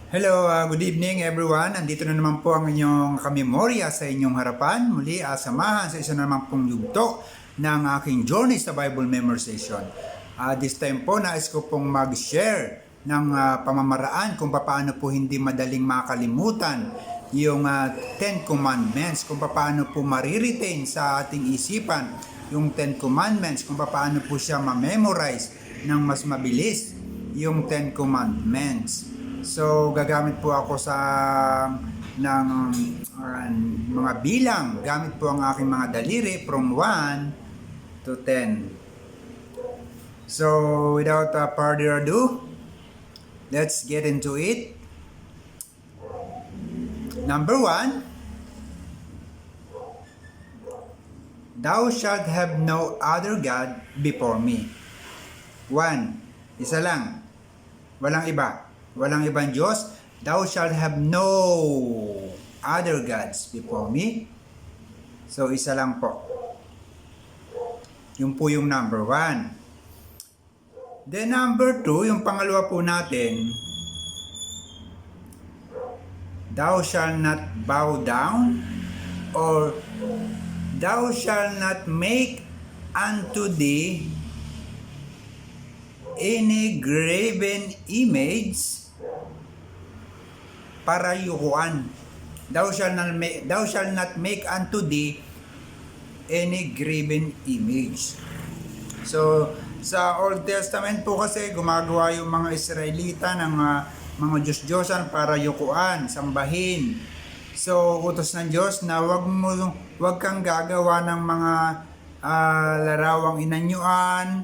Hello, good evening everyone. Andito na naman po ang inyong kamemorya sa inyong harapan. Muli, samahan sa isa na naman pong yugto ng aking journey sa Bible memorization. This time po, nais ko pong mag-share ng pamamaraan kung paano po hindi madaling makalimutan yung 10 Commandments, kung paano po mariretain sa ating isipan yung 10 Commandments, kung paano po siya ma-memorize ng mas mabilis yung 10 Commandments. So, gagamit po ako ng mga bilang. Gamit po ang aking mga daliri from 1 to 10. So, without further ado, let's get into it. Number 1, Thou shalt have no other God before me. 1, isa lang. Walang iba. Walang ibang Diyos. Thou shalt have no other gods before me. So, isa lang po. Yung po yung number 1. Then number 2, yung pangalawa po natin, Thou shalt not bow down, or Thou shalt not make unto thee any graven image para yukuan. Thou shalt not make unto thee any graven image. So, sa Old Testament po kasi gumagawa yung mga Israelita ng mga Diyos-Diyosan para yukuan, sambahin. So, utos ng Diyos na wag kang gagawa ng mga larawang inanyuan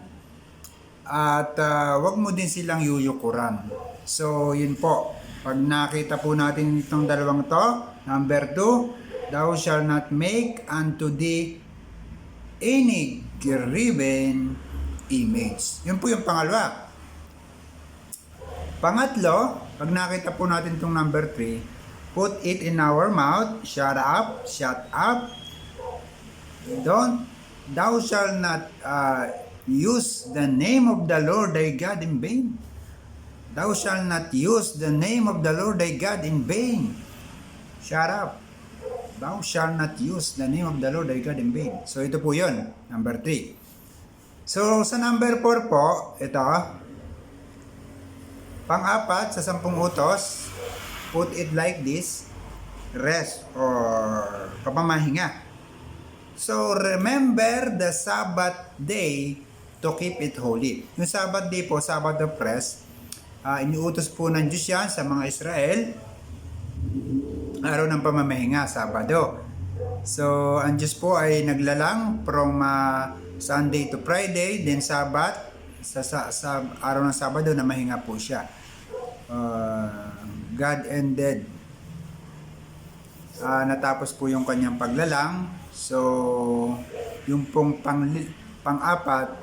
at wag mo din silang yuyukuran. So, yun po. Pag nakita po natin itong dalawang to, number 2, Thou shalt not make unto thee any graven image. Yun po yung pangalawa. Pangatlo, pag nakita po natin itong number 3, put it in our mouth, shut up. Thou shalt not use the name of the Lord thy God in vain. Thou shalt not use the name of the Lord thy God in vain. Shut up. Thou shalt not use the name of the Lord thy God in vain. So ito po yun, number 3. So sa number 4 po, ito, pang-apat sa 10 utos, put it like this, rest or kapamahinga. So remember the Sabbath day to keep it holy. Yung Sabbath day po, Sabbath of rest, iniutos po ng Diyos yan sa mga Israel, araw ng pamamahinga, Sabado. So, ang Diyos po ay naglalang from Sunday to Friday, then Sabbath, sa araw ng Sabado na mahinga po siya. God ended. Natapos po yung kanyang paglalang. So, yung pong pang-apat,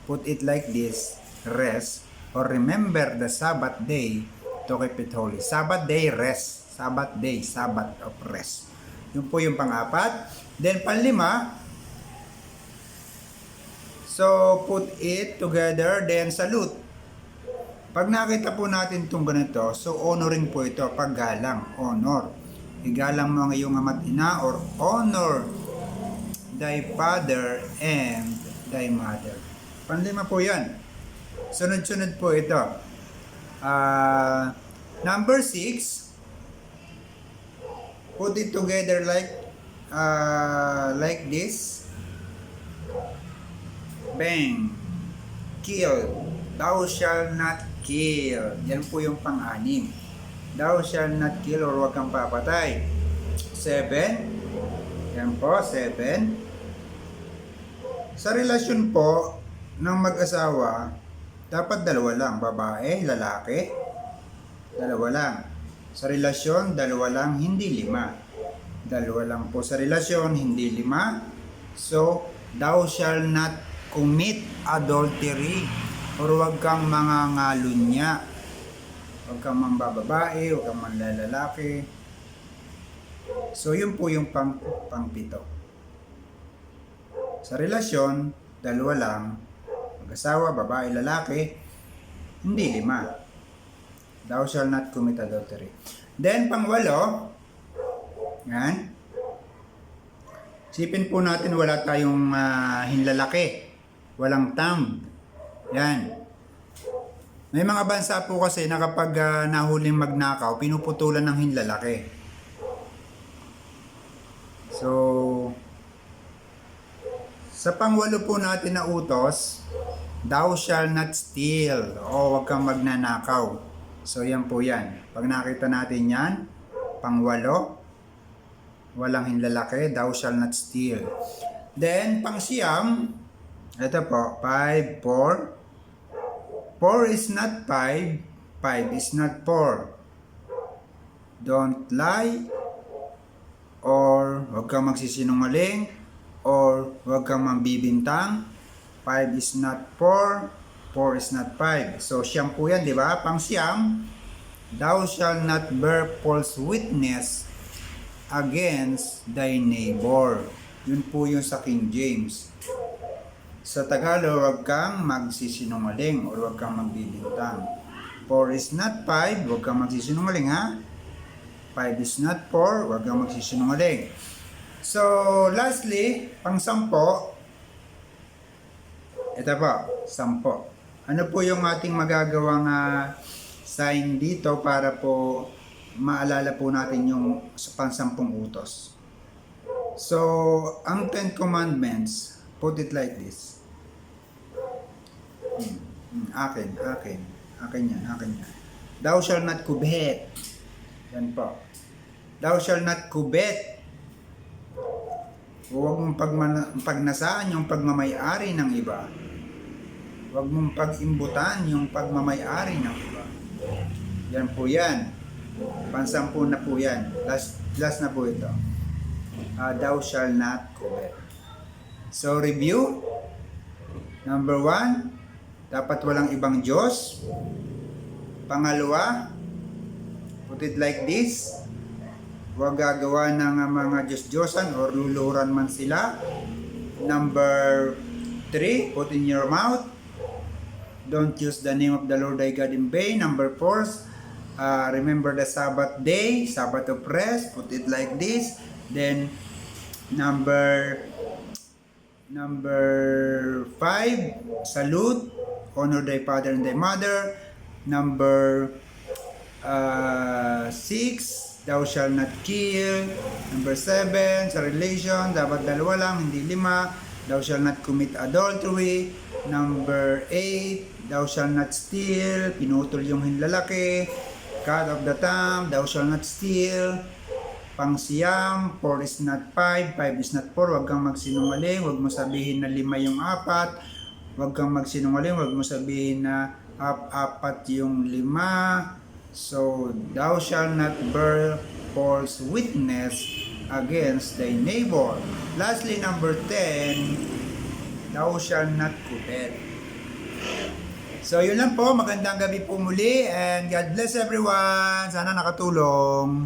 put it like this, rest, or remember the Sabbath day to keep it holy. Sabbath day, rest. Sabbath day, Sabbath of rest. Yun po yung pang-apat. Then, panlima, so put it together, then salute. Pag nakita po natin itong ganito, so honoring po ito, paggalang, honor. Igalang mo ang iyong ama't ina, or honor thy father and thy mother. Panlima po yan. Sunod-sunod po ito. Number 6, put it together like this. Bang. Kill. Thou shalt not kill. Yan po yung pang-anim. Thou shalt not kill, or huwag kang papatay. 7. Yan po, 7. Sa relasyon po ng mag-asawa, dapat dalawa lang, babae, lalaki, dalawa lang. Sa relasyon, dalawa lang, hindi 5. Dalawa lang po sa relasyon, hindi 5. So, thou shalt not commit adultery, or huwag kang mangangalunya, huwag kang mambababae, huwag kang manlalalaki. So, yun po yung pang-pito. Sa relasyon, dalawa lang, mag-asawa, babae, lalaki, hindi 5. Thou shall not commit adultery. Then, pangwalo, yan. Sipin po natin wala tayong hinlalaki. Walang thumb. Yan. May mga bansa po kasi na kapag nahuling magnakaw, pinuputulan ng hinlalaki. So, sa pangwalo po natin na utos, thou shall not steal, o huwag kang magnanakaw. So, yan po yan. Pag nakita natin yan, pangwalo, walang hinlalaki, thou shall not steal. Then, pangsiyam, ito po, 5, 4. 4 is not 5, 5 is not 4. Don't lie, or huwag kang magsisinungaling, or huwag kang mambibintang. 5 is not 4, 4 is not 5. So, siyam po yan, di ba? Pang siyam, thou shall not bear false witness against thy neighbor. Yun po yung sa King James. Sa Tagalog, huwag kang magsisinungaling or huwag kang magbibintang. 4 is not 5, huwag kang magsisinungaling ha. 5 is not 4, huwag kang magsisinungaling. So, lastly, pang 10, ito po, 10. Ano po yung ating magagawang sign dito para po maalala po natin yung pang 10 utos? So, ang 10 commandments, put it like this. Akin yan. Thou shall not covet. Yan po. Thou shall not covet. Huwag mong pagnasaan yung pagmamayari ng iba. Huwag mong pag-imbutan yung pagmamayari ng iba. Yan po yan. Pansampu na po yan. Last na po ito. Thou shall not covet. So, review. Number 1, dapat walang ibang Diyos. Pangalawa, put it like this. Huwag gagawa ng mga Diyos-Diyosan or luluhuran man sila. Number 3, put in your mouth. Don't use the name of the Lord thy God in vain. Number 4, remember the Sabbath day, Sabbath of rest. Put it like this. Then, number 5, salute. Honor thy father and thy mother. Number 6, thou shall not kill. Number 7, sa relation, dapat 2 lang, hindi 5. Thou shall not commit adultery. Number 8, thou shall not steal. Pinutol yung hinlalaki. Cut of the thumb, thou shall not steal. Pangsiyam, 4 is not 5, 5 is not 4. Huwag kang magsinungaling, huwag mo sabihin na 5 yung 4. Huwag kang magsinungaling, huwag mo sabihin na 4 yung 5. So, thou shall not bear false witness against thy neighbor. Lastly, number 10, thou shall not covet. So, yun lang po. Magandang gabi po muli and God bless everyone. Sana nakatulong.